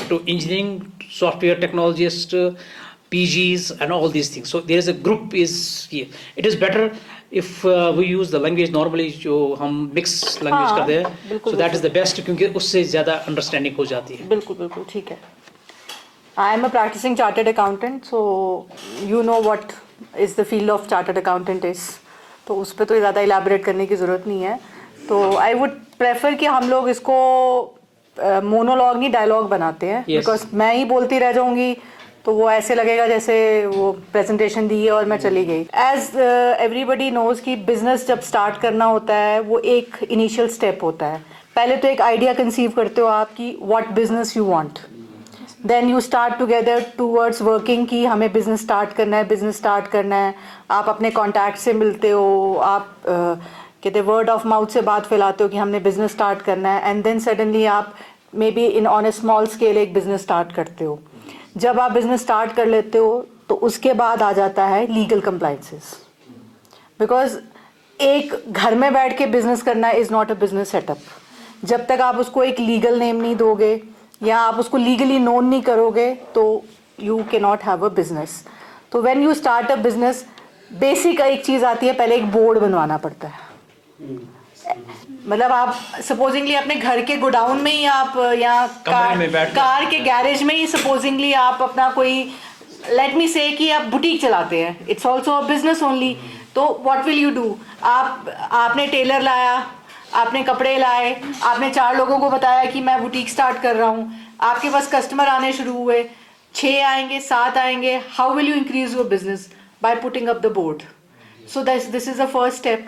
to engineering, software technologists, PGs, and all these things. So there is a group is here. It is better if we use the language normally जो हम mix language हाँ, करते हैं. बिल्कुल, So that is बिल्कुल. the best क्योंकि उससे ज़्यादा understanding हो जाती है. बिल्कुल बिल्कुल ठीक है. I am a practicing chartered accountant, so you know what is the field of chartered accountant is. तो उस पर तो ज़्यादा elaborate करने की ज़रूरत नहीं है. तो I would prefer कि हम लोग इसको मोनोलॉग नहीं डायलॉग बनाते हैं. Yes. Because मैं ही बोलती रह जाऊँगी तो वो ऐसे लगेगा जैसे वो प्रेजेंटेशन दी है और मैं चली गई. एज एवरीबडी नोज कि बिजनेस जब स्टार्ट करना होता है वो एक इनिशियल स्टेप होता है. पहले तो एक आइडिया कंसीव करते हो आप कि what business you want. Then you start together towards working कि हमें बिजनेस स्टार्ट करना है. आप अपने कॉन्टैक्ट से मिलते हो, आप कहते वर्ड ऑफ माउथ से बात फैलाते हो कि हमने बिजनेस स्टार्ट करना है. एंड देन सडनली आप may be in on A small scale एक बिजनेस स्टार्ट करते हो. जब आप बिजनेस स्टार्ट कर लेते हो तो उसके बाद आ जाता है लीगल कंप्लाइंसेस. बिकॉज एक घर में बैठ के बिजनेस करना is not a business setup. जब तक आप उसको एक लीगल नेम नहीं दोगे या आप उसको लीगली नोन नहीं करोगे तो you can not have a business. तो when you start a business basic एक चीज़ आती है, पहले एक बोर्ड बनवाना पड़ता है. मतलब आप सपोजिंगली अपने घर के गोडाउन में ही आप या कार के गैरेज में ही सपोजिंगली आप अपना कोई लेट मी से कि आप बुटीक चलाते हैं. It's also a business only. तो व्हाट विल यू डू. आपने टेलर लाया, आपने कपड़े लाए, आपने 4 लोगों को बताया कि मैं बुटीक स्टार्ट कर रहा हूँ. आपके पास कस्टमर आने शुरू हुए, 6 आएंगे, 7 आएंगे. How will you increase your business? By putting up the board. So this is the first step.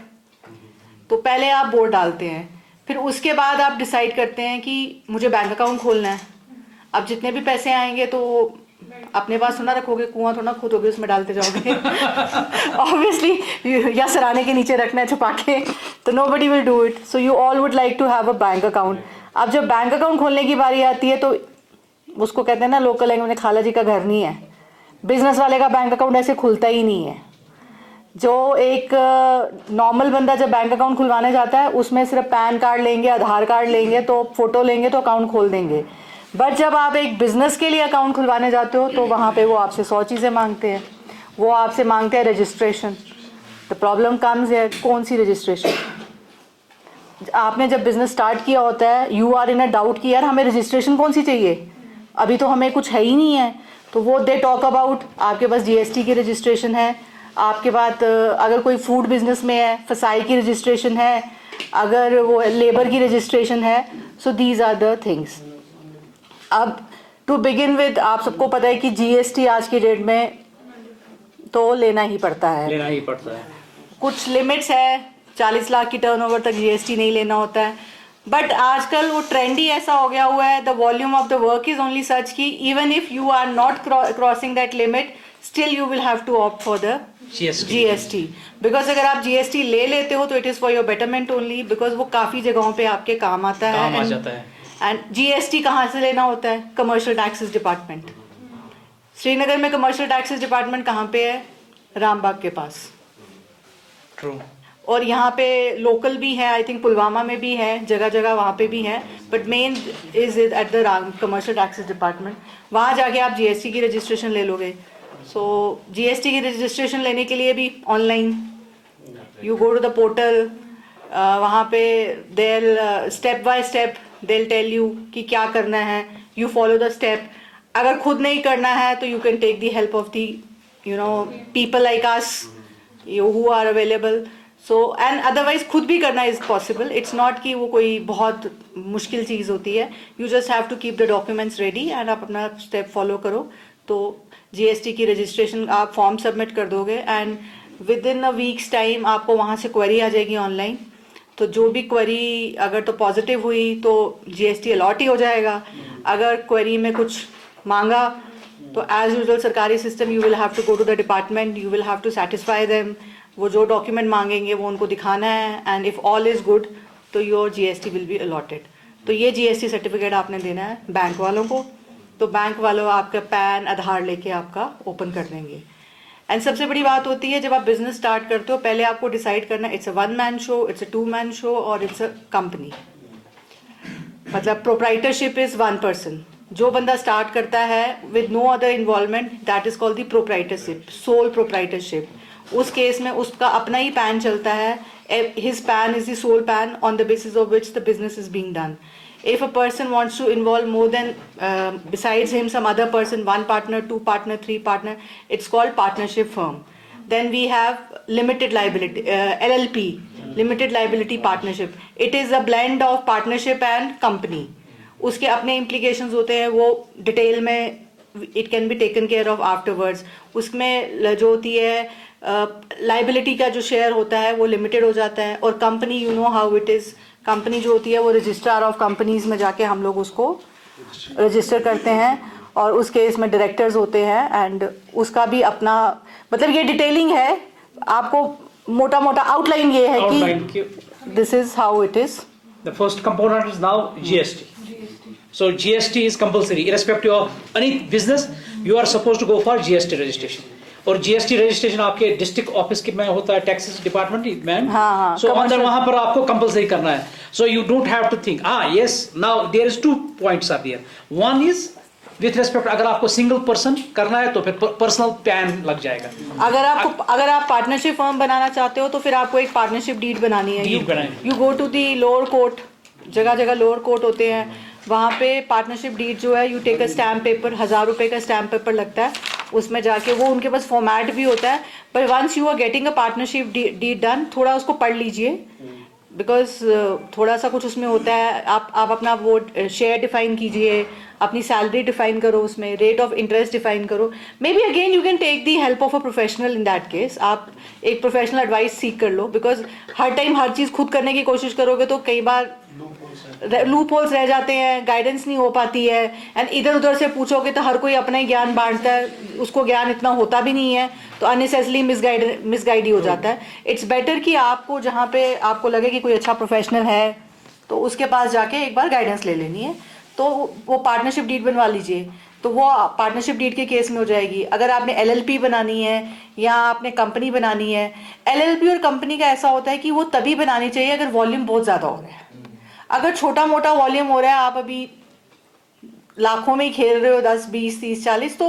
तो पहले आप बोर्ड डालते हैं, फिर उसके बाद आप डिसाइड करते हैं कि मुझे बैंक अकाउंट खोलना है. अब जितने भी पैसे आएंगे तो अपने पास सुना रखोगे, कुआं थोड़ा खोदोगे उसमें डालते जाओगे. ऑब्वियसली या सराने के नीचे रखना है छुपा के, तो nobody will do it. So you all would like to have a bank account. अब जब बैंक अकाउंट खोलने की बारी आती है तो उसको कहते हैं ना लोकल लैंग्वेज में खाला जी का घर नहीं है. बिजनेस वाले का बैंक अकाउंट ऐसे खुलता ही नहीं है. जो एक नॉर्मल बंदा जब बैंक अकाउंट खुलवाने जाता है उसमें सिर्फ पैन कार्ड लेंगे, आधार कार्ड लेंगे, तो फोटो लेंगे तो अकाउंट खोल देंगे. बट जब आप एक बिजनेस के लिए अकाउंट खुलवाने जाते हो तो वहाँ पे वो आपसे 100 चीज़ें मांगते हैं. वो आपसे मांगते हैं रजिस्ट्रेशन. द प्रॉब्लम कम्स है कौन सी रजिस्ट्रेशन. आपने जब बिजनेस स्टार्ट किया होता है you are in a doubt कि यार हमें रजिस्ट्रेशन कौन सी चाहिए, अभी तो हमें कुछ है ही नहीं है. तो वो दे टॉक अबाउट आपके पास GST की रजिस्ट्रेशन है, आपके पास अगर कोई फूड बिजनेस में है फसाई की रजिस्ट्रेशन है, अगर वो लेबर की रजिस्ट्रेशन है. So these are the things. अब टू बिगिन विद आप सबको पता है कि GST आज की डेट में तो लेना ही पड़ता है. कुछ लिमिट्स है, 40 लाख की टर्नओवर तक GST नहीं लेना होता है. बट आजकल वो ट्रेंड ही ऐसा हो गया हुआ है. The volume of the work is only such that even if you are not crossing that limit still you will have to opt for the GST. Because अगर आप GST ले लेते हो तो it is for your betterment only. Because वो काफ़ी जगहों पे आपके काम आता है. एंड GST कहाँ से लेना होता है? Commercial taxes department. श्रीनगर में कमर्शियल टैक्सेस डिपार्टमेंट कहाँ पे है? रामबाग के पास. ट्रू. और यहाँ पे लोकल भी है, आई थिंक पुलवामा में भी है, जगह जगह वहाँ पे भी है. But main is at the commercial taxes department. वहाँ जाके आप GST की रजिस्ट्रेशन ले लोगे. सो GST की रजिस्ट्रेशन लेने के लिए भी online you go to the portal. वहाँ पे they'll step by step they'll tell you कि क्या करना है. You follow the step. अगर खुद नहीं करना है तो you can take the help of the people like us who are available. So and otherwise खुद भी करना इज़ पॉसिबल. इट्स नॉट कि वो कोई बहुत मुश्किल चीज़ होती है. You just have to keep the documents ready and आप अपना स्टेप फॉलो करो. तो GST की रजिस्ट्रेशन आप फॉर्म सबमिट कर दोगे and with in a weeks time आपको वहाँ से क्वेरी आ जाएगी ऑनलाइन. तो जो भी क्वेरी अगर तो पॉजिटिव हुई तो GST अलॉट ही हो जाएगा. अगर क्वेरी में कुछ मांगा तो एज यूजुअल सरकारी system you will have to go to the department, you will have to satisfy them. वो जो डॉक्यूमेंट मांगेंगे वो उनको दिखाना है and if all is good तो your GST will be allotted. तो ये GST सर्टिफिकेट आपने देना है बैंक वालों को. तो बैंक वालों आपका पैन आधार लेके आपका ओपन कर देंगे. एंड सबसे बड़ी बात होती है जब आप बिजनेस स्टार्ट करते हो पहले आपको डिसाइड करना it's a 1 man show, it's a 2 man show और इट्स अ कंपनी. मतलब प्रोप्राइटरशिप इज 1 पर्सन. जो बंदा स्टार्ट करता है with no other involvement, that is called the proprietorship, sole proprietorship. उस केस में उसका अपना ही पैन चलता है, his PAN is the sole PAN on the basis of which the business is being done. If a person wants to involve more than besides him some other person, one partner, two partner, three partner, it's called partnership firm. Then we have limited liability, LLP, limited liability partnership. It is a blend of partnership and company. उसके अपने implications होते हैं, वो detail में it can be taken care of afterwards. उसमें जो होती है लाइबिलिटी का जो शेयर होता है वो लिमिटेड हो जाता है, और company you know how it is, company जो होती है वो रजिस्ट्रार ऑफ कंपनीज में जाके हम लोग उसको रजिस्टर करते हैं, और उस केस में डायरेक्टर्स होते हैं, एंड उसका भी अपना मतलब ये डिटेलिंग है, आपको मोटा मोटा आउटलाइन ये है कि this is how it is. The first component is now GST. So GST is compulsory, irrespective of any business. You are supposed to go for GST registration. और GST रजिस्ट्रेशन आपके district office के में होता है, taxes department में। हाँ, सो अंदर वहां पर आपको कंपलसरी करना है। So you don't have to think yes now there is 2 points are there. One is with respect, अगर आपको सिंगल पर्सन करना है तो फिर पर्सनल पैन लग जाएगा। अगर आप पार्टनरशिप फर्म बनाना चाहते हो तो फिर आपको एक पार्टनरशिप डीड बनानी है। You go to the lower court, जगह जगह लोअर कोर्ट होते हैं, वहाँ पे पार्टनरशिप डीड जो है, you take a stamp paper, 1000 रुपये का स्टैम्प पेपर लगता है, उसमें जाके वो उनके पास फॉर्मेट भी होता है, पर once you are getting a partnership deed done, थोड़ा उसको पढ़ लीजिए, बिकॉज थोड़ा सा कुछ उसमें होता है। आप अपना वो शेयर डिफाइन कीजिए, अपनी सैलरी डिफाइन करो, उसमें रेट ऑफ इंटरेस्ट डिफाइन करो। Maybe again you can take the help of a professional in that case, आप एक प्रोफेशनल एडवाइस सीख कर लो, बिकॉज हर टाइम हर चीज़ खुद करने की कोशिश करोगे तो कई बार लूप होल्स रह जाते हैं, गाइडेंस नहीं हो पाती है, एंड इधर उधर से पूछोगे तो हर कोई अपना ही ज्ञान बांटता है, उसको ज्ञान इतना होता भी नहीं है, तो अननेसेसरली मिसगाइड ही हो जाता है। इट्स बेटर कि आपको जहाँ पे आपको लगे कि कोई अच्छा प्रोफेशनल है तो उसके पास जाके एक बार गाइडेंस ले लेनी है, तो वो पार्टनरशिप डीड बनवा लीजिए, तो वो पार्टनरशिप डीड के केस में हो जाएगी। अगर आपने LLP बनानी है या आपने कंपनी बनानी है, LLP और कंपनी का ऐसा होता है कि वो तभी बनानी चाहिए अगर वॉल्यूम बहुत ज़्यादा हो रहा है। अगर छोटा मोटा वॉल्यूम हो रहा है, आप अभी लाखों में ही खेल रहे हो, 10, 20, 30, 40, तो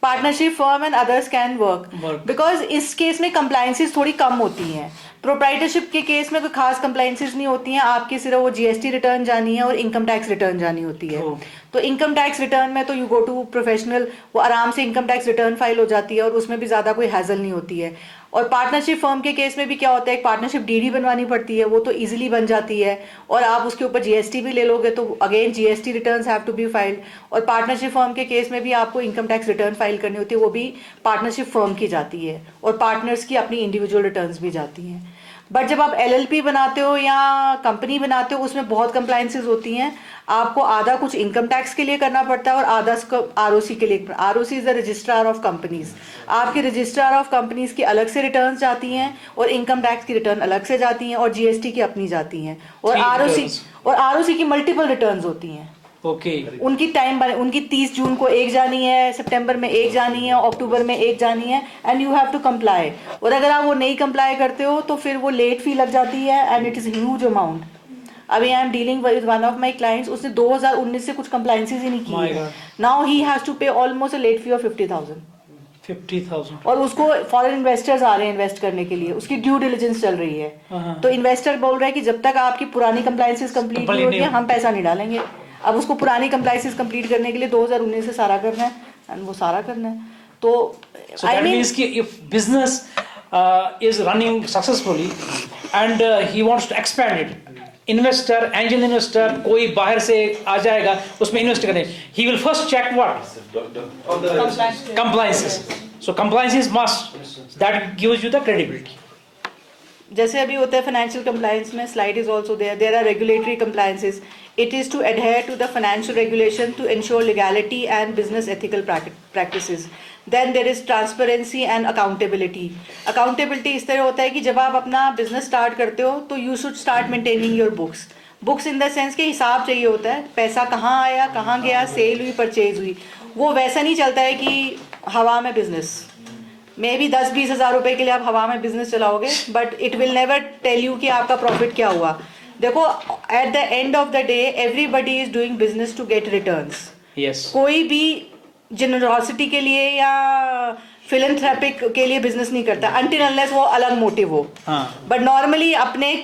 partnership firm and others can work, because इस केस में कंप्लायंसेस थोड़ी कम होती हैं। प्रोप्राइटरशिप के केस में कोई खास कंप्लायंसेस नहीं होती हैं, आपकी सिर्फ वो GST रिटर्न जानी है और इनकम टैक्स रिटर्न जानी होती है। तो इनकम टैक्स रिटर्न में तो यू गो टू प्रोफेशनल, वो आराम से इनकम टैक्स रिटर्न फाइल हो जाती है और उसमें भी ज़्यादा कोई हैजल नहीं होती है। और पार्टनरशिप फर्म के केस में भी क्या होता है, एक पार्टनरशिप डीडी बनवानी पड़ती है, वो तो इजीली बन जाती है, और आप उसके ऊपर GST भी ले लोगे तो again GST returns have to be filed. और पार्टनरशिप फर्म के केस में भी आपको इनकम टैक्स रिटर्न फाइल करनी होती है, वो भी पार्टनरशिप फर्म की जाती है, और पार्टनर्स की अपनी इंडिविजुअल रिटर्न्स भी जाती हैं। बट जब आप LLP बनाते हो या कंपनी बनाते हो, उसमें बहुत कंप्लायंसेस होती हैं, आपको आधा कुछ इनकम टैक्स के लिए करना पड़ता है और आधा ROC के लिए। ROC is the registrar of companies, आपके रजिस्ट्रार ऑफ कंपनीज की अलग से रिटर्न्स जाती हैं और इनकम टैक्स की रिटर्न अलग से जाती हैं और GST की अपनी जाती हैं, और ROC की मल्टीपल रिटर्न्स होती हैं। ओके उनकी उनकी 30 जून को एक जानी है, सितंबर में एक जानी है, अक्टूबर में एक जानी है, and you have to comply. और अगर आप वो नहीं कंप्लाई करते हो तो फिर वो लेट फी लग जाती है, and it is huge amount. अभी I am dealing with one of my clients, उसने 2019 से कुछ कंप्लायंसेस ही नहीं की, now he has to pay almost a late fee of 50,000। और उसको फॉरेन इन्वेस्टर्स आ रहे हैं इन्वेस्ट करने के लिए, उसकी ड्यू डिलिजेंस चल रही है। तो इन्वेस्टर बोल रहा है कि जब तक आपकी पुरानी कंप्लायंसेस कंप्लीट नहीं होती है हम पैसा नहीं डालेंगे। अब उसको पुरानी कंप्लायंसेस कंप्लीट करने के लिए 2019 से सारा करना है, एंड वो सारा करना है। तो आई मीन कि if business is running successfully and he wants to expand it, investor, angel investor कोई बाहर से आ जाएगा उसमें इन्वेस्ट करने, he will first check what compliances. So compliances must, that gives you the credibility. जैसे अभी होता है फाइनेंशियल कंप्लायंस में, slide is also there are regulatory compliances. It is to adhere to the financial regulation to ensure legality and business ethical practices. Then there is transparency and accountability. Accountability इस तरह होता है कि जब आप अपना business start करते हो तो you should start maintaining your books in the sense के हिसाब चाहिए होता है, पैसा कहाँ आया, कहाँ गया, सेल हुई, परचेज हुई। वो वैसा नहीं चलता है कि हवा में बिजनेस, मे बी 10-20 हज़ार रुपए के लिए आप हवा में बिजनेस चलाओगे, but it will never tell you कि आपका प्रॉफिट क्या हुआ। देखो at the end of the day everybody is doing business to get returns. Yes. कोई भी जेनरॉसिटी के लिए या फिलैंथ्रोपिक के लिए बिजनेस नहीं करता अनटिल अनलेस वो अलग मोटिव हो। हाँ। बट नॉर्मली अपने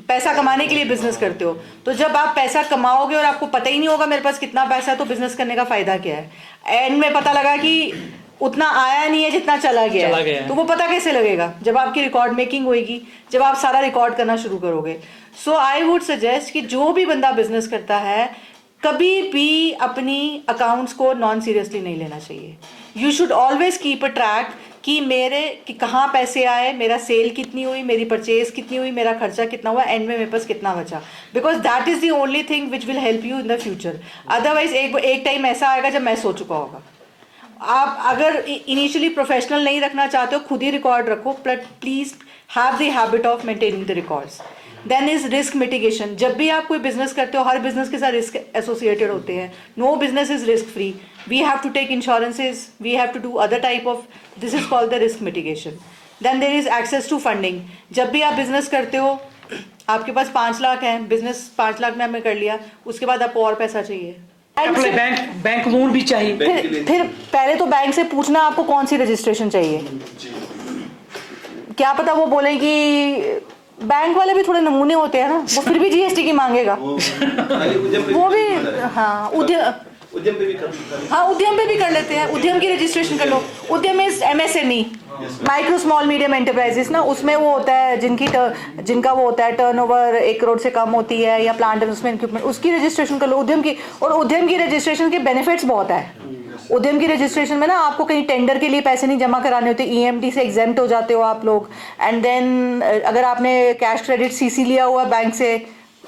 पैसा कमाने के लिए बिजनेस करते हो, तो जब आप पैसा कमाओगे और आपको पता ही नहीं होगा मेरे पास कितना पैसा है, तो बिजनेस करने का फायदा क्या है। एंड में पता लगा कि उतना आया नहीं है जितना चला गया है, तो वो पता कैसे लगेगा? जब आपकी रिकॉर्ड मेकिंग होगी, जब आप सारा रिकॉर्ड करना शुरू करोगे। सो आई वुड सजेस्ट कि जो भी बंदा बिजनेस करता है कभी भी अपनी अकाउंट्स को नॉन सीरियसली नहीं लेना चाहिए। You should always keep a track कि मेरे कि कहाँ पैसे आए, मेरा सेल कितनी हुई, मेरी परचेज कितनी हुई, मेरा खर्चा कितना हुआ, एंड में मेरे पास कितना बचा। Because that is the only thing which will help you in the future. Otherwise एक टाइम ऐसा आएगा जब मैं सो चुका होगा। आप अगर इनिशियली प्रोफेशनल नहीं रखना चाहते हो, खुद ही रिकॉर्ड रखो, but please have the habit of maintaining the records. Then is risk mitigation. जब भी आप कोई बिजनेस करते हो, हर बिजनेस के साथ रिस्क एसोसिएटेड होते हैं। No business is risk free. We have to take insurances, we have to do other type of, this is called the risk mitigation. Then there is access to funding. जब भी आप business करते हो, आपके पास 5 लाख है, business 5 lakh में हमने कर लिया, उसके बाद आपको और पैसा चाहिए, बैंक लोन भी चाहिए। फिर पहले तो बैंक से पूछना आपको कौन सी रजिस्ट्रेशन चाहिए। क्या पता वो बोले कि बैंक वाले भी थोड़े नमूने होते हैं ना, वो फिर भी जीएसटी की मांगेगा। वो भी हाँ उद्यम पे भी कर लेते हैं। उद्यम की रजिस्ट्रेशन कर लो। उद्यम is MSME, micro small medium enterprises ना, उसमें वो होता है जिनका वो होता है टर्नओवर 1 करोड़ से कम होती है, या प्लांट इन्वेस्टमेंट इक्विपमेंट, उसकी रजिस्ट्रेशन कर लो उद्यम की। और उद्यम की रजिस्ट्रेशन के बेनिफिट्स बहुत है। उद्यम की रजिस्ट्रेशन में ना आपको कहीं टेंडर के लिए पैसे नहीं जमा कराने होते, ईएमडी से एग्जेम्प्ट हो जाते हो आप लोग। एंड देन अगर आपने कैश क्रेडिट सीसी लिया हुआ बैंक से,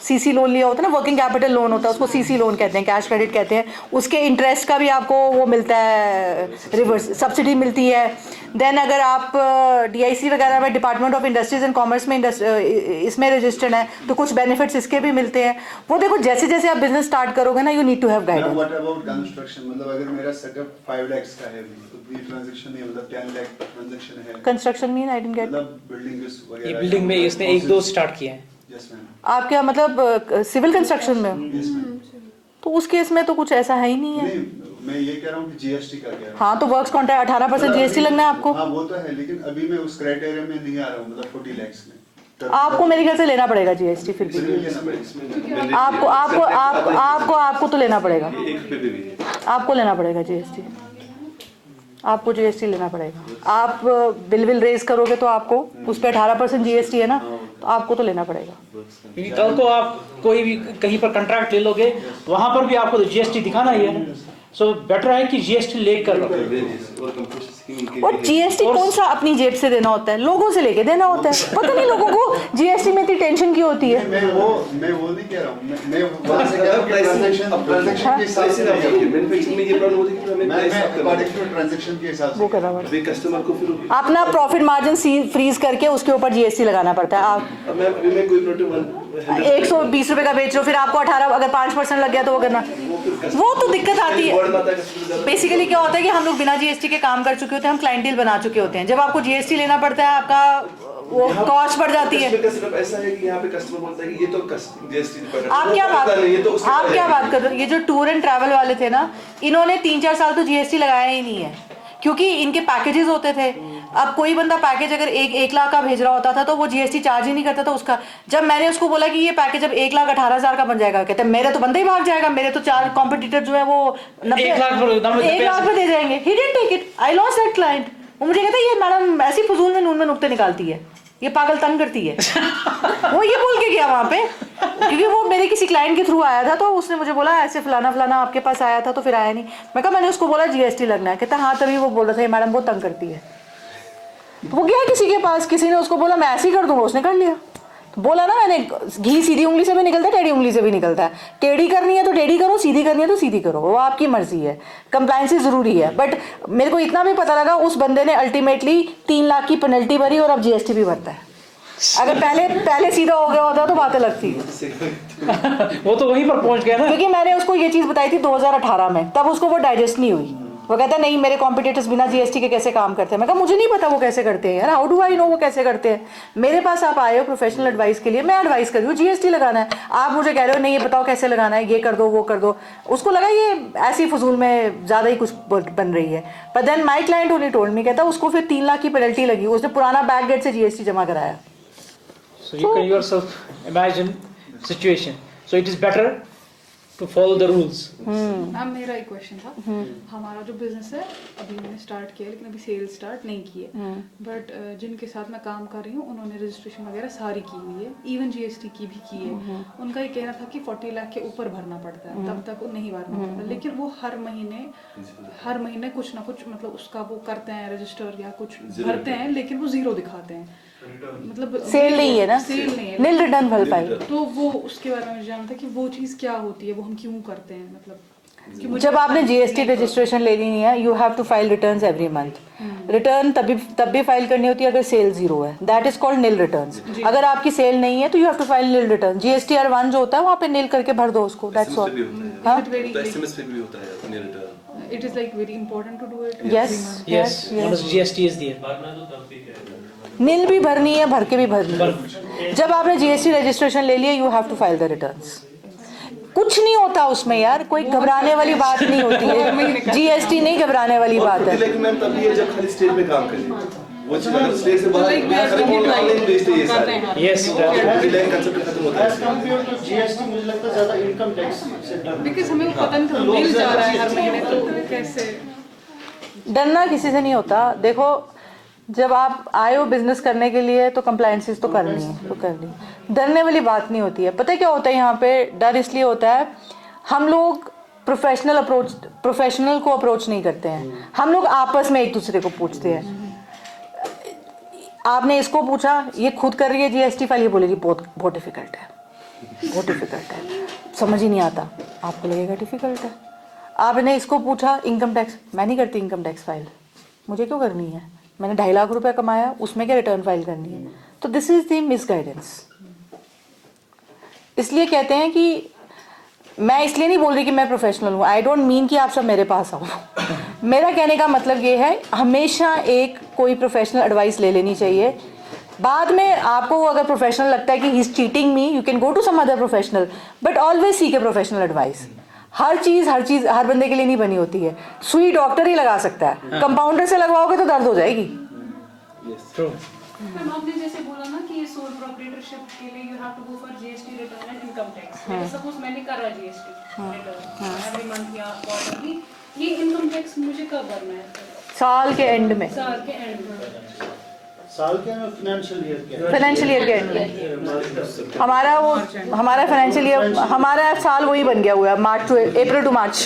सीसी लोन लिया होता है ना, वर्किंग कैपिटल लोन होता है, उसको सीसी लोन कहते हैं, कैश क्रेडिट कहते हैं, उसके इंटरेस्ट का भी आपको वो मिलता है, रिवर्स सब्सिडी मिलती है। देन अगर आप डीआईसी वगैरह में, department of industries and commerce में इसमें रजिस्टर्ड है, तो कुछ बेनिफिट्स इसके भी मिलते हैं। वो देखो जैसे जैसे आप बिजनेस स्टार्ट करोगे ना, you need to have guidance. What about construction? मतलब अगर मेरा सेटअप 5 लाख का है, तो ये ट्रांजैक्शन नहीं, मतलब 10 लाख ट्रांजैक्शन है। Construction mean I didn't get. मतलब बिल्डिंग वगैरह, ये बिल्डिंग में इसने 1-2 स्टार्ट किए हैं। Yes ma'am. आप क्या मतलब सिविल कंस्ट्रक्शन में? Yes ma'am. तो उस केस में तो कुछ ऐसा है ही नहीं है। नहीं, मैं ये कह रहा हूँ कि जीएसटी का क्या है? हाँ, तो वर्क्स कॉन्ट्रैक्ट 18% जीएसटी लगना है आपको। हाँ वो तो है, लेकिन अभी मैं उस क्राइटेरिया में नहीं आ रहा हूँ, मतलब 40 लाख में। आपको मेरे ख्याल से लेना पड़ेगा जीएसटी फिर भी। आपको तो लेना पड़ेगा, आपको लेना पड़ेगा जीएसटी, आपको जीएसटी लेना पड़ेगा। आप बिल रेज करोगे तो आपको उस पर 18% जीएसटी है ना, तो आपको तो लेना पड़ेगा। क्योंकि कल को आप कोई भी कहीं पर कॉन्ट्रैक्ट ले लोगे, वहां पर भी आपको तो जीएसटी दिखाना ही है ना। सो बेटर है कि जीएसटी लेकर रखो। और जीएसटी कौन सा अपनी जेब से देना होता है, लोगों से लेके देना होता है। पता नहीं लोगों को जीएसटी में इतनी टेंशन क्यों होती है। मैं वो नहीं कह रहा हूँ, मैं वहाँ से कह रहा हूँ ट्रांजैक्शन के हिसाब से मैन्युफैक्चरिंग में ये प्रॉब्लम होती है कि हमें अकॉर्डिंग टू ट्रांजैक्शन के हिसाब से वो कर रहा हूँ। अभी कस्टमर को फिर अपना प्रॉफिट मार्जिन फ्रीज करके उसके ऊपर जीएसटी लगाना पड़ता है। आप मैं कोई प्रोडक्ट 120 रुपए का बेच रहे हो, फिर आपको 18 अगर 5% लग गया तो वो करना, वो तो दिक्कत आती है। बेसिकली क्या होता है कि हम लोग बिना जीएसटी के काम कर चुके होते हैं, हम क्लाइंटेल बना चुके होते हैं। जब आपको जीएसटी लेना पड़ता है, आपका वो कॉस्ट बढ़ जाती है। ऐसा है कि यहाँ पे कस्टमर बोलता है कि ये तो जीएसटी आप क्या बात कर रहे हो? ये जो टूर एंड ट्रैवल वाले थे ना, इन्होंने 3-4 साल तो जीएसटी लगाया ही नहीं है, क्योंकि इनके पैकेजेस होते थे। अब कोई बंदा पैकेज अगर 1 लाख का भेज रहा होता था तो वो जीएसटी चार्ज ही नहीं करता था उसका। जब मैंने उसको बोला कि ये पैकेज अब 1,18,000 का बन जाएगा, कहते मेरे तो बंदा ही भाग जाएगा, मेरे तो 4 कॉम्पिटिटर जो है वो 1 लाख पे दे जाएंगे। He didn't take it, I lost that client. वो मुझे कहता है ये मैडम ऐसी फजूल में नून में नुक्ते निकालती है, ये पागल तंग करती है। वो ये बोल के गया वहाँ पे, क्योंकि वो मेरे किसी क्लाइंट के थ्रू आया था, तो उसने मुझे बोला ऐसे फलाना आपके पास आया था, तो फिर आया नहीं। मैं कहा मैंने उसको बोला जीएसटी लगना है, कहता हाँ, तभी वो बोल रहा था ये मैडम बहुत तंग करती है। तो वो गया किसी के पास, किसी ने उसको बोला मैं ऐसे ही कर दूंगा, उसने कर लिया। तो बोला ना मैंने, घी सीधी उंगली से भी निकलता है, टेढ़ी उंगली से भी निकलता है। टेढ़ी करनी है तो टेढ़ी करो, सीधी करनी है तो सीधी करो, वो आपकी मर्जी है। कंप्लायंस ज़रूरी है। बट मेरे को इतना भी पता लगा, उस बंदे ने अल्टीमेटली 3 लाख की पेनल्टी भरी और अब जीएसटी भी भरता है। अगर पहले सीधा हो गया होता तो बातें लगती वो तो वहीं पर पहुंच गया ना, क्योंकि मैंने उसको ये चीज़ बताई थी 2018 में, तब उसको वो डाइजेस्ट नहीं हुई। वो कहता है नहीं मेरे कॉम्पिटिटर्स बिना जीएसटी के कैसे काम करते हैं। मैं कहा मुझे नहीं पता वो कैसे करते हैं यार, हाउ डू आई नो वो कैसे करते हैं। मेरे पास आप आए हो प्रोफेशनल एडवाइस के लिए, मैं एडवाइस कर रही हूँ जीएसटी लगाना है, आप मुझे कह रहे हो नहीं ये बताओ कैसे लगाना है, ये कर दो वो कर दो। उसको लगा ये ऐसी फजूल में ज़्यादा ही कुछ बन रही है। But then my client only told me, कहता उसको फिर 3 लाख की पेनल्टी लगी, उसने पुराना बैक गेट से जीएसटी जमा कराया। So you can yourself imagine situation. So it is better to follow the rules. Ma'am मेरा एक क्वेश्चन था, हमारा जो बिजनेस है अभी मैंने स्टार्ट किया लेकिन अभी सेल स्टार्ट नहीं की है, बट जिनके साथ मैं काम कर रही हूँ उन्होंने रजिस्ट्रेशन वगैरह सारी की हुई है, इवन जीएसटी की भी की है। उनका ये कहना था कि 40 लाख के ऊपर भरना पड़ता है, तब तक वो नहीं भरना पड़ता, लेकिन वो हर महीने कुछ ना कुछ मतलब उसका वो करते हैं रजिस्टर या कुछ भरते हैं, लेकिन वो जीरो दिखाते हैं, मतलब सेल नहीं है ना, सेल नहीं है, नील रिटर्न भर पाए। तो वो उसके बारे में जानना था कि वो चीज़ क्या होती है, वो हम क्यों करते हैं, मतलब कि मुझे जब आपने जीएसटी रजिस्ट्रेशन लेनी है you have to file returns every month. Return तब भी फाइल करनी होती है अगर सेल जीरो है, that is called nil returns. अगर आपकी सेल नहीं है तो you have to file nil return. GSTR 1 जो होता है वहाँ पे नील करके भर दो उसको, दैट्स ऑल। हाँ एसएमएस पे भी होता है अपने return. It is like very important to do it. Yes Once GST is there. Nil भी भरनी है, भर के भी भरनी है। जब आपने जीएसटी रजिस्ट्रेशन ले लिया you have to file the returns. कुछ नहीं होता उसमें यार, कोई घबराने वाली बात नहीं होती है, जीएसटी नहीं घबराने वाली बात है। लेकिन मैम तभी है जब खाली स्टेट पे काम करें, वो चीज अगर स्टेट से बाहर करें ऑनलाइन बेचते ये सारे। Yes. रिलायंस कंसेप्ट खत्म होता As है। compared to GST मुझे लगता है ज़्यादा इनकम टैक्स से डर। बिकॉज हमें वो पता नहीं था मिल जा रहा है हर महीने, तो कैसे डरना किसी से नहीं होता। देखो जब आप आए हो बिजनेस करने के लिए तो कंप्लायंसेस तो करनी है, तो करनी है। डरने वाली बात नहीं होती है। पता है क्या होता है यहाँ पे, डर इसलिए होता है हम लोग प्रोफेशनल को अप्रोच नहीं करते हैं, हम लोग आपस में एक दूसरे को पूछते हैं। आपने इसको पूछा, ये खुद कर रही है जीएसटी फाइल, ये बोलेगी बहुत डिफिकल्ट है, बहुत डिफिकल्ट है, समझ ही नहीं आता, आपको लगेगा डिफिकल्ट है। आपने इसको पूछा इनकम टैक्स, मैं नहीं करती इनकम टैक्स फाइल, मुझे क्यों करनी है, मैंने 2.5 लाख रुपए कमाया, उसमें क्या रिटर्न फाइल करनी है। तो दिस इज द मिसगाइडेंस। इसलिए कहते हैं कि मैं इसलिए नहीं बोल रही कि मैं प्रोफेशनल हूँ, आई डोंट मीन कि आप सब मेरे पास आओ। मेरा कहने का मतलब ये है हमेशा एक कोई प्रोफेशनल एडवाइस ले लेनी चाहिए। बाद में आपको अगर प्रोफेशनल लगता है कि he is cheating me, you can go to some other professional, but always seek a professional advice. हर चीज़ हर बंदे के लिए नहीं बनी होती है। सुई डॉक्टर ही लगा सकता है, कंपाउंडर से लगवाओगे तो दर्द हो जाएगी। True. मैम आपने जैसे बोला ना कि सोल प्रोप्राइटरशिप के लिए you have to go for GST return and income tax. Suppose मैंने करा जीएसटी रिटर्न एवरी मंथ या क्वार्टरली, ये इनकम टैक्स मुझे कब भरना है? साल के एंड में, साल के एंड में। साल के फाइनेंशियल ईयर के फाइनेंशियल ईयर के एंड में हमारा फाइनेंशियल ईयर, हमारा साल वही बन गया हुआ है, अप्रैल टू मार्च।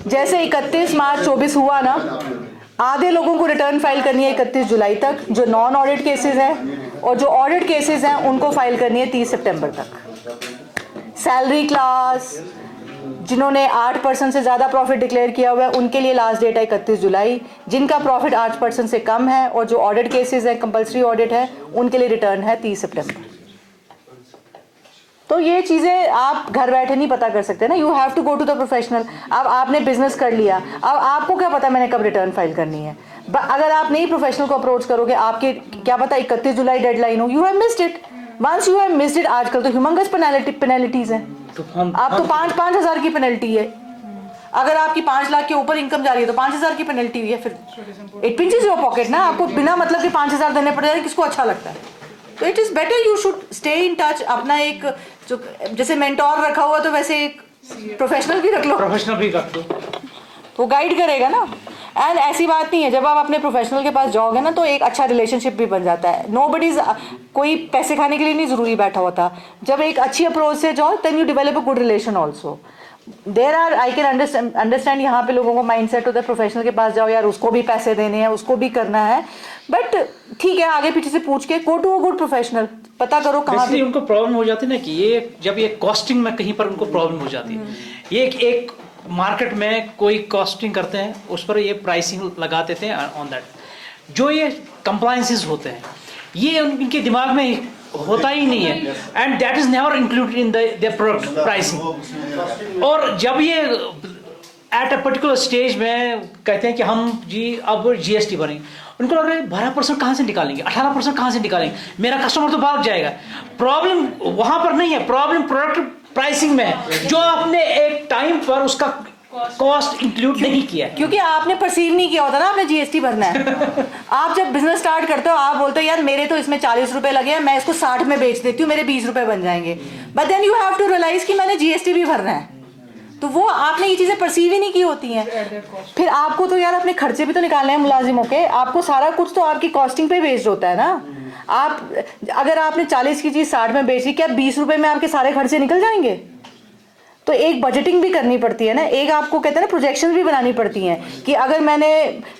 जैसे 31 मार्च 24 हुआ ना, आधे लोगों को रिटर्न फाइल करनी है 31 जुलाई तक, जो नॉन ऑडिट केसेस हैं, और जो ऑडिट केसेस हैं उनको फाइल करनी है 30 सितंबर तक। सैलरी क्लास जिन्होंने 8% से ज़्यादा प्रॉफिट डिक्लेयर किया हुआ है उनके लिए लास्ट डेट है 31 जुलाई। जिनका प्रॉफिट 8% से कम है और जो ऑडिट केसेस हैं, कंपलसरी ऑडिट है, उनके लिए रिटर्न है 30 सितंबर। तो ये चीज़ें आप घर बैठे नहीं पता कर सकते ना, you have to go to the professional. अब आपने बिजनेस कर लिया, अब आपको क्या पता मैंने कब रिटर्न फाइल करनी है। अगर आप नहीं प्रोफेशनल को अप्रोच करोगे, आपके क्या पता 31 जुलाई डेडलाइन हो, you have missed it. Once you have missed it, आजकल तो ह्यूमंगस पेनल्टीज हैं, आप तो 5 हज़ार की पेनल्टी है। अगर आपकी 5 लाख के ऊपर इनकम जा रही है तो 5,000 की पेनल्टी हुई है, फिर इट पिंचेस योर पॉकेट ना। आपको बिना मतलब के 5,000 देने पड़ जाए, किसको अच्छा लगता है। तो it is better you should stay in touch. अपना एक जो जैसे मेंटोर रखा हुआ तो वैसे एक प्रोफेशनल भी रख लो, प्रोफेशनल भी कर दो, वो गाइड करेगा ना। एंड ऐसी बात नहीं है, जब आप अपने प्रोफेशनल के पास जाओगे ना तो एक अच्छा रिलेशनशिप भी बन जाता है। नोबडीज कोई पैसे खाने के लिए नहीं ज़रूरी बैठा होता। जब एक अच्छी अप्रोच से जाओ then you develop a good relation also. There are I can understand यहाँ पे लोगों को माइंड सेट होता है प्रोफेशनल के पास जाओ यार, उसको भी पैसे देने हैं, उसको भी करना है, बट ठीक है आगे पीछे से पूछ के go to a good professional, पता करो कहाँ पे उनको प्रॉब्लम हो जाती है ना कि ये जब ये कॉस्टिंग में कहीं पर उनको प्रॉब्लम हो जाती है। ये एक मार्केट में कोई कॉस्टिंग करते हैं उस पर ये प्राइसिंग लगा देते हैं ऑन दैट, जो ये कंप्लायंसेस होते हैं ये उनके दिमाग में होता ही नहीं है, and that is never included in the product pricing. और जब ये एट अ पर्टिकुलर स्टेज में कहते हैं कि हम जी अब जीएसटी भरेंगे, उनको लग रहा है 12% कहाँ से निकालेंगे, 18% कहाँ से निकालेंगे, मेरा कस्टमर तो भाग जाएगा। प्रॉब्लम वहाँ पर नहीं है, प्रॉब्लम प्रोडक्ट प्राइसिंग में है, जो आपने एक टाइम पर उसका कॉस्ट इंक्लूड नहीं किया है। क्योंकि आपने परसीव नहीं किया होता ना आपने जीएसटी भरना है। आप जब बिजनेस स्टार्ट करते हो आप बोलते हो यार मेरे तो इसमें 40 रुपए लगे हैं, मैं इसको 60 में बेच देती हूँ, मेरे 20 रुपए बन जाएंगे। But then you have to realize कि मैंने जीएसटी भी भरना है, तो वो आपने ये चीजें परसीव ही नहीं की होती हैं। फिर आपको तो यार अपने खर्चे भी तो निकालने हैं मुलाजिमों के, आपको सारा कुछ तो आपकी कॉस्टिंग पे बेस्ड होता है ना। आप अगर आपने 40 की चीज 60 में बेची, क्या 20 रुपए में आपके सारे खर्चे निकल जाएंगे? तो एक बजटिंग भी करनी पड़ती है ना, एक आपको कहते हैं ना प्रोजेक्शंस भी बनानी पड़ती हैं कि अगर मैंने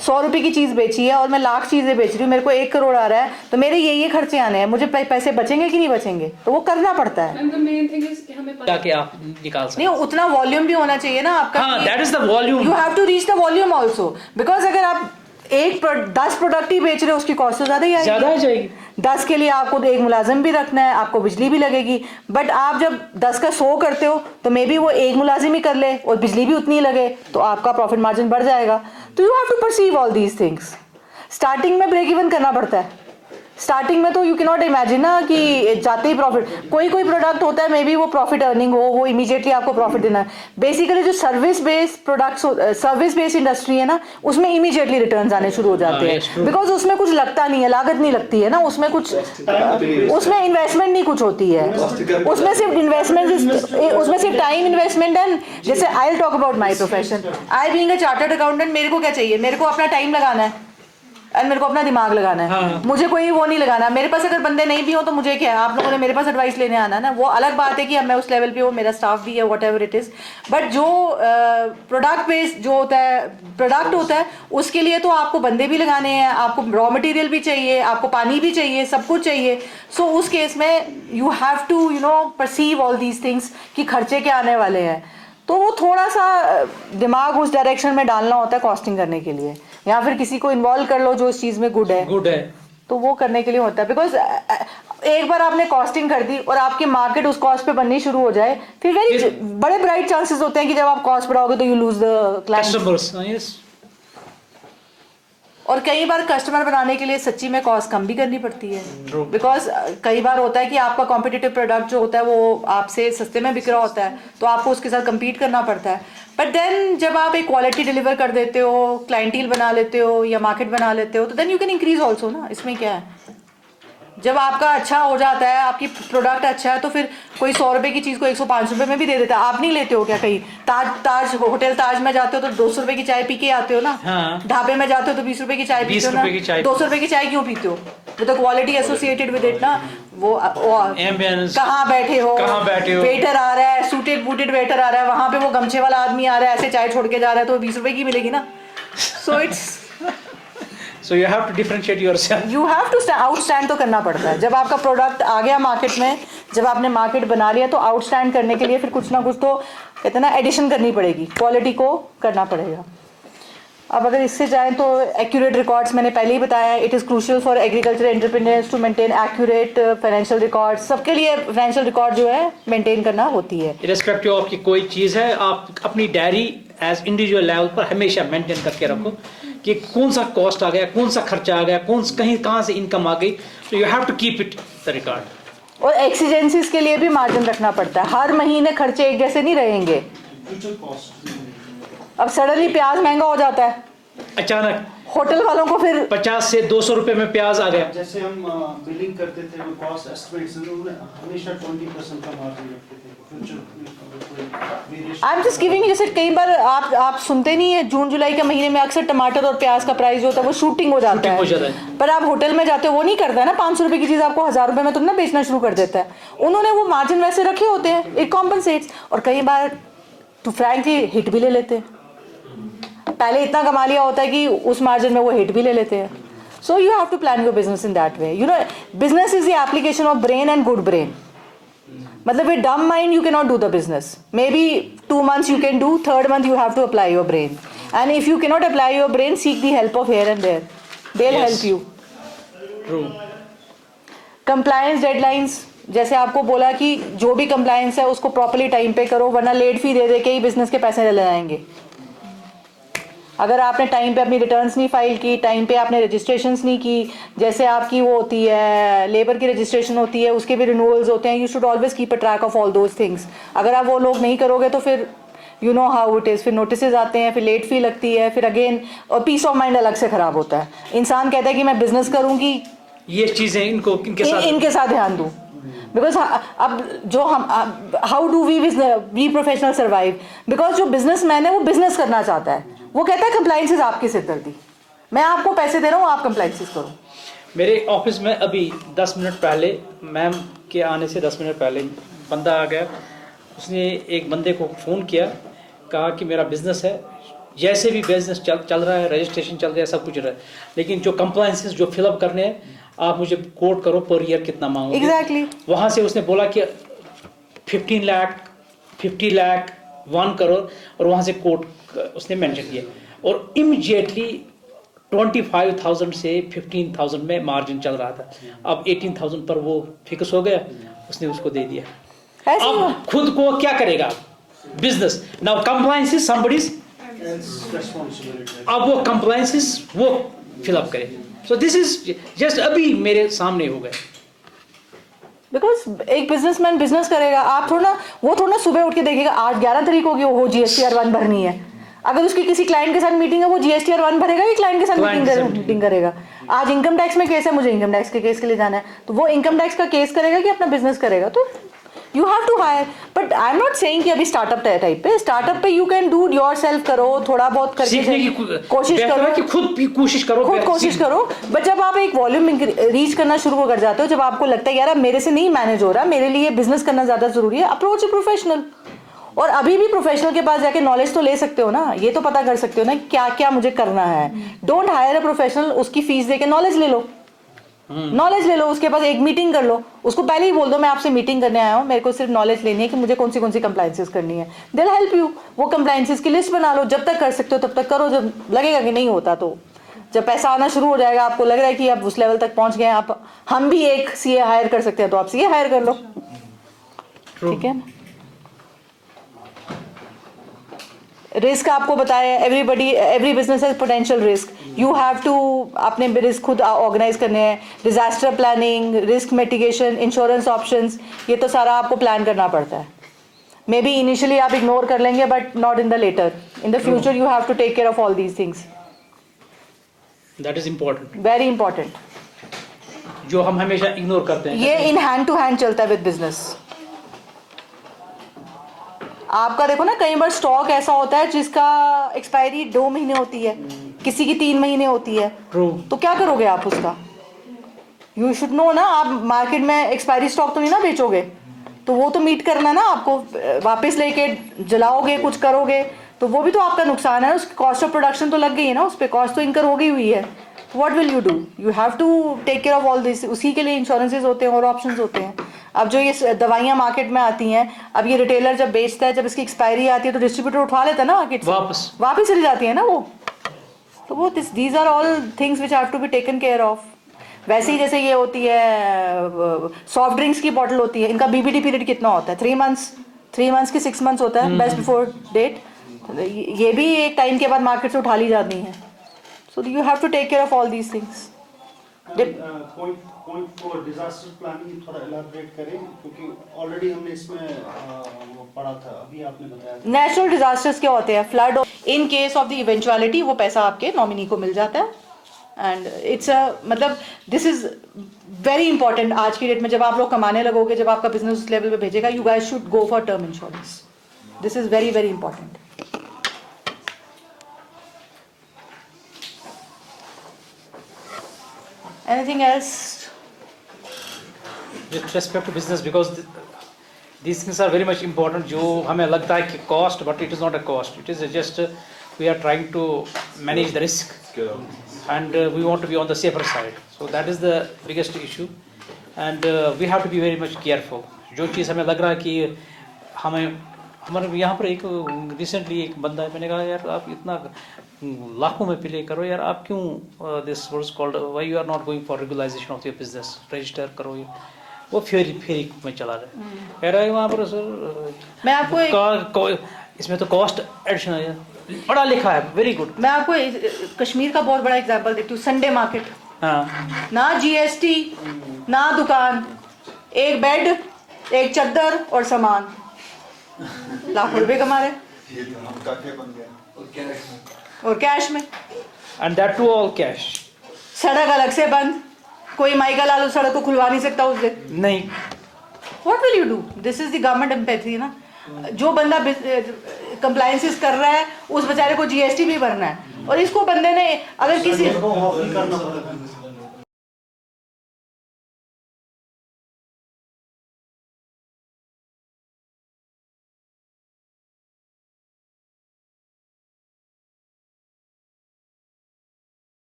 100 रुपए की चीज़ बेची है और मैं लाख चीज़ें बेच रही हूँ, मेरे को 1 करोड़ आ रहा है, तो मेरे ये खर्चे आने हैं, मुझे पैसे बचेंगे कि नहीं बचेंगे, तो वो करना पड़ता है। जाके आप निकाल सकते नहीं, उतना वॉल्यूम भी होना चाहिए ना आपका। हाँ, that is the volume. You have to reach the volume also, because अगर आप 10 प्रोडक्ट ही बेच रहे हो उसकी कॉस्ट तो ज़्यादा ही आएगी। ज़्यादा आ जाएगी। 10 के लिए आपको एक मुलाजिम भी रखना है, आपको बिजली भी लगेगी। बट आप जब 10 का 100 करते हो तो मे बी वो एक मुलाजिम ही कर ले और बिजली भी उतनी लगे, तो आपका प्रॉफिट मार्जिन बढ़ जाएगा। तो you have to perceive all these things. Starting में ब्रेक इवन करना पड़ता है। स्टार्टिंग में तो यू कैन नॉट इमेजिन ना कि जाते ही प्रॉफिट, कोई प्रोडक्ट होता है मे बी वो प्रॉफिट अर्निंग हो, वो इमीडिएटली आपको प्रॉफिट देना है। बेसिकली जो service based products, service based industry है ना, उसमें इमीडिएटली रिटर्न्स आने शुरू हो जाते हैं, बिकॉज उसमें कुछ लगता नहीं है, लागत नहीं लगती है ना, उसमें कुछ उसमें इन्वेस्टमेंट नहीं कुछ होती है, उसमें सिर्फ इन्वेस्टमेंट, उसमें सिर्फ टाइम इन्वेस्टमेंट। एंड जैसे I will talk about my profession, I being a chartered accountant, मेरे को क्या चाहिए? मेरे को अपना टाइम लगाना है और मेरे को अपना दिमाग लगाना है। हाँ। मुझे कोई वो नहीं लगाना। मेरे पास अगर बंदे नहीं भी हो तो मुझे क्या है, आप लोगों ने मेरे पास एडवाइस लेने आना है ना, वो अलग बात है कि अब मैं उस लेवल पे हूँ, मेरा स्टाफ भी है, what ever it is. But जो प्रोडक्ट बेस्ड जो होता है, प्रोडक्ट होता है, उसके लिए तो आपको बंदे भी लगाने हैं, आपको रॉ मटेरियल भी चाहिए, आपको पानी भी चाहिए, सब कुछ चाहिए। सो उस केस में you have to perceive all these things कि खर्चे क्या आने वाले हैं। तो वो थोड़ा सा दिमाग उस डायरेक्शन में डालना होता है कॉस्टिंग करने के लिए, या फिर किसी को इन्वॉल्व कर लो जो इस चीज़ में गुड है, तो वो करने के लिए होता है। बिकॉज एक बार आपने कॉस्टिंग कर दी और आपकी मार्केट उस कॉस्ट पे बननी शुरू हो जाए, फिर बड़े ब्राइट चांसेस होते हैं कि जब आप कॉस्ट बढ़ाओगे तो यू लूज द क्लाइंट्स। और कई बार कस्टमर बनाने के लिए सच्ची में कॉस्ट कम भी करनी पड़ती है, बिकॉज कई बार होता है कि आपका कॉम्पिटिटिव प्रोडक्ट जो होता है वो आपसे सस्ते में बिक रहा होता है, तो आपको उसके साथ कम्पीट करना पड़ता है। बट देन जब आप एक क्वालिटी डिलीवर कर देते हो, क्लाइंटील बना लेते हो या मार्केट बना लेते हो, तो then you can increase also ना। इसमें क्या है, जब आपका अच्छा हो जाता है, आपकी प्रोडक्ट अच्छा है, तो फिर कोई 100 रुपए की चीज़ को 105 रुपए में भी दे देता है। आप नहीं लेते हो क्या? कहीं ताज होटल ताज में जाते हो तो 200 रुपए की चाय पी के आते हो ना। हाँ। ढाबे में जाते हो तो 20 रुपए की चाय पीते हो ना। 200 रुपए की चाय क्यों पीते हो? वो तो क्वालिटी एसोसिएटेड विद इट ना। वो कहाँ बैठे हो, वेटर आ रहा है, सूटेड बूटेड वेटर आ रहा है, वहां पे वो गमछे वाला आदमी आ रहा है, ऐसे चाय छोड़ के जा रहा है, तो 20 रुपए की मिलेगी ना। So it's So you have to differentiate yourself. You have to outstand तो करना पड़ता है। जब आपका प्रोडक्ट आ गया मार्केट में, जब आपने मार्केट बना लिया, तो आउटस्टैंड करने के लिए फिर कुछ ना कुछ तो कहते हैं ना एडिशन करनी पड़ेगी, क्वालिटी को करना पड़ेगा। अब अगर इससे जाएं तो एक्यूरेट रिकॉर्ड्स मैंने पहले ही बताया, it is crucial for agriculture entrepreneurs to maintain accurate financial records. सबके लिए फाइनेंशियल रिकॉर्ड जो है मेंटेन करना होती है। इरेस्पेक्टिव ऑफ की कोई चीज़ है, आप अपनी डायरी एज इंडिविजुअल लेवल पर हमेशा मेंटेन करके रखो कि कौन सा कॉस्ट आ गया, कौन सा खर्चा आ गया, कहाँ से इनकम आ गई। तो you have to keep it the record. और एक्सीजेंसीज के लिए भी मार्जिन रखना पड़ता है। हर महीने खर्चे एक जैसे नहीं रहेंगे। अब सडनली प्याज महंगा हो जाता है अचानक, होटल वालों को फिर 50 से 200 रुपए में प्याज आ गया। जैसे हम बिलिंग करते थे, वो कॉस्ट एस्टिमेट्स हमेशा 20% का मार्जिन रखते थे। आई एम जस्ट गिविंग, जैसे कई बार आप सुनते नहीं है, जून जुलाई के महीने में अक्सर टमाटर और प्याज का प्राइस जो होता है वो शूटिंग हो जाता है। पर आप होटल में जाते हो, वो नहीं करता है ना। 500 रुपए की चीज़ आपको 1000 रुपए में तुम ना बेचना शुरू कर देता है। उन्होंने वो मार्जिन वैसे रखे होते हैं, इट कॉम्पनसेट्स। और कई बार टू फ्रैंकली हिट भी ले लेते हैं। पहले इतना कमा लिया होता है कि उस मार्जिन में वो हिट भी ले लेते हैं। So you have to plan your business in that way. You know, business is the application of brain and good brain. मतलब with dumb mind you can not do the business. Maybe 2 months you can do, 3rd month you have to apply your brain. And if you cannot apply your brain, seek the help of here and there. They'll help you. True. Compliance deadlines, जैसे आपको बोला कि जो भी compliance है उसको properly time पे करो, वरना लेट फी दे दे के ही बिजनेस के पैसे ले आएंगे। अगर आपने टाइम पे अपनी रिटर्न्स नहीं फाइल की, टाइम पे आपने रजिस्ट्रेशंस नहीं की, जैसे आपकी वो होती है लेबर की रजिस्ट्रेशन होती है, उसके भी रिन्यूअल्स होते हैं, you should always keep a track of all those things. अगर आप वो लोग नहीं करोगे तो फिर you know how it is, फिर नोटिसेज आते हैं, फिर लेट फी लगती है, फिर अगेन और पीस ऑफ माइंड अलग से ख़राब होता है। इंसान कहता है कि मैं बिजनेस करूँगी, ये चीजें इनके साथ ध्यान दूँ, बिकॉज अब जो हम how do we professional survive, because जो बिजनेसमैन है वो बिजनेस करना चाहता है, वो कहता है कंप्लाइंसेस आपकी सिरदर्दी, मैं आपको पैसे दे रहा हूँ, आप कंप्लाइंसेस करो। मेरे ऑफिस में अभी 10 मिनट पहले, मैम के आने से 10 मिनट पहले बंदा आ गया, उसने एक बंदे को फ़ोन किया, कहा कि मेरा बिज़नेस है, जैसे भी बिज़नेस चल रहा है, रजिस्ट्रेशन चल रहा है, सब कुछ रहा है, लेकिन जो कंप्लाइंसेस जो फिलअप करने हैं आप मुझे कोट करो पर ईयर कितना मांगोगे। Exactly. वहाँ से उसने बोला कि 15 लाख, 50 लाख, 1 करोड़, और वहाँ से कोट उसने मेंशन किया, और इमीडिएटली 25,000 से 15,000 में मार्जिन चल रहा था। अब 18,000 पर वो फिक्स हो गया, उसने उसको दे दिया। ऐसे ही अब खुद को क्या करेगा बिजनेस, नाउ कंप्लायंसेस समबडीज, अब वो कंप्लायंसेस वो फिलअप करे। सो दिस इज जस्ट अभी मेरे सामने हो गए। बिकॉज एक बिजनेसमैन बिजनेस करेगा, आप थोड़ा ना सुबह उठ के देखेगा आज 11 तारीख होगी, वो GSTR 1 भरनी है। अगर उसकी किसी क्लाइंट के साथ मीटिंग है, वो GSTR 1 भरेगा या क्लाइंट के साथ मीटिंग करेगा। आज इनकम टैक्स में केस है, मुझे इनकम टैक्स के केस के लिए जाना है, तो वो इनकम टैक्स का केस करेगा कि अपना बिजनेस करेगा। तो you have to hire, but I am not saying कि अभी स्टार्टअप टाइप पे, स्टार्टअप पे यू कैन डू योरसेल्फ, करो थोड़ा बहुत करके सीखने की कोशिश करो कि खुद भी कोशिश करो। बट जब आप एक वॉल्यूम रीच करना शुरू कर जाते हो, जब आपको लगता है यार अब मेरे से नहीं मैनेज हो रहा, मेरे लिए बिजनेस करना ज्यादा जरूरी है, अप्रोच ए प्रोफेशनल। और अभी भी प्रोफेशनल के पास जाके नॉलेज तो ले सकते हो ना, ये तो पता कर सकते हो ना क्या क्या मुझे करना है। डोंट हायर अ प्रोफेशनल, उसकी फीस देके नॉलेज ले लो, उसके पास एक मीटिंग कर लो, उसको पहले ही बोल दो मैं आपसे मीटिंग करने आया हूँ, मेरे को सिर्फ नॉलेज लेनी है कि मुझे कौन सी कंप्लायंसेस करनी है। They will help you. वो कंप्लायंसेस की लिस्ट बना लो, जब तक कर सकते हो तब तक करो, जब लगेगा कि नहीं होता तो जब पैसा आना शुरू हो जाएगा, आपको लग रहा है कि आप उस लेवल तक पहुंच गए, आप हम भी एक CA हायर कर सकते हैं तो आप CA हायर कर लो, ठीक है ना। रिस्क आपको बताया, every business has potential risk, you have to अपने रिस्क खुद ऑर्गेनाइज करने हैं। Disaster planning, risk mitigation, insurance options, ये तो सारा आपको प्लान करना पड़ता है। मे बी इनिशियली आप इग्नोर कर लेंगे but not in the later, in the future you have to take care of all these things. That is important, very important, जो हम हमेशा इग्नोर करते हैं। ये इन हैंड टू हैंड चलता है विद बिजनेस। आपका देखो ना, कई बार स्टॉक ऐसा होता है जिसका एक्सपायरी 2 महीने होती है, किसी की 3 महीने होती है, तो क्या करोगे आप उसका? यू शुड नो ना, आप मार्केट में एक्सपायरी स्टॉक तो नहीं ना बेचोगे, तो वो तो मीट करना ना आपको, वापस लेके जलाओगे, कुछ करोगे तो वो भी तो आपका नुकसान है। उसकी कॉस्ट ऑफ प्रोडक्शन तो लग गई है ना, उस पर कॉस्ट तो इनकर हो गई हुई है। What will you do? You have to take care of all this. उसी के लिए इंश्योरेंसेज होते हैं और ऑप्शंस होते हैं। अब जो ये दवाइयाँ मार्केट में आती हैं, अब ये रिटेलर जब बेचता है, जब इसकी एक्सपायरी आती है तो डिस्ट्रीब्यूटर उठा लेता है ना मार्केट से, वापस चली जाती है ना वो। तो वो these are all things which have to be taken care of. वैसे ही जैसे ये होती है सॉफ्ट ड्रिंक्स की बॉटल होती है, इनका BBT पीरियड कितना होता है? 3 मंथ्स की 6 मंथ्स होता है, बेस्ट बिफोर डेट। ये भी एक टाइम के बाद मार्केट से उठा ली जाती हैं। So you have to take care of all these things. Point 4 disaster planning थोड़ा एलाबोरेट करें, क्योंकि ऑलरेडी हमने इसमें वो पढ़ा था, अभी आपने बताया। नेचुरल डिजास्टर्स क्या होते हैं? Flood, in case of the eventuality वो पैसा आपके नॉमिनी को मिल जाता है। एंड इट्स मतलब दिस इज वेरी इंपॉर्टेंट आज की डेट में। जब आप लोग कमाने लगोगे, जब आपका बिजनेस उस लेवल पे भेजेगा, you guys should go for term insurance. This is very very important. Anything else? With respect to business, because these things are very much important. जो हमें लगता है कि cost, but it is not a cost. It is just we are trying to manage the risk, and we want to be on the safer side. So that is the biggest issue, and we have to be very much careful. जो चीज़ हमें लग रहा है कि हमारे यहाँ पर एक रिसेंटली एक बंदा है, मैंने कहा यार आप इतना लाखों में प्ले करो यार, आप क्यों this what's called why you are not going for regularization of your business, register करो ये। वो फेरी में चला रहा है, कह रहा है वहाँ पर सर मैं आपको इसमें तो कॉस्ट एडिशन है, पढ़ा लिखा है, वेरी गुड। मैं आपको कश्मीर का बहुत बड़ा एग्जांपल देती हूँ। संडे मार्केट, हाँ ना जीएसटी ना दुकान, एक बेड एक चद्दर और सामान, लाखों रुपए कमा रहे ये तो हम काके बन गए। और कैश में, and that too all cash. सड़क अलग से बंद, कोई माइका लालू सड़क को खुलवा नहीं सकता उस दिन। नहीं, what will you do? This is the government empathy ना। जो बंदा कंप्लायंसेस कर रहा है उस बेचारे को जीएसटी भी भरना है, और इसको बंदे ने अगर किसी ऑफ ही करना पड़ेगा।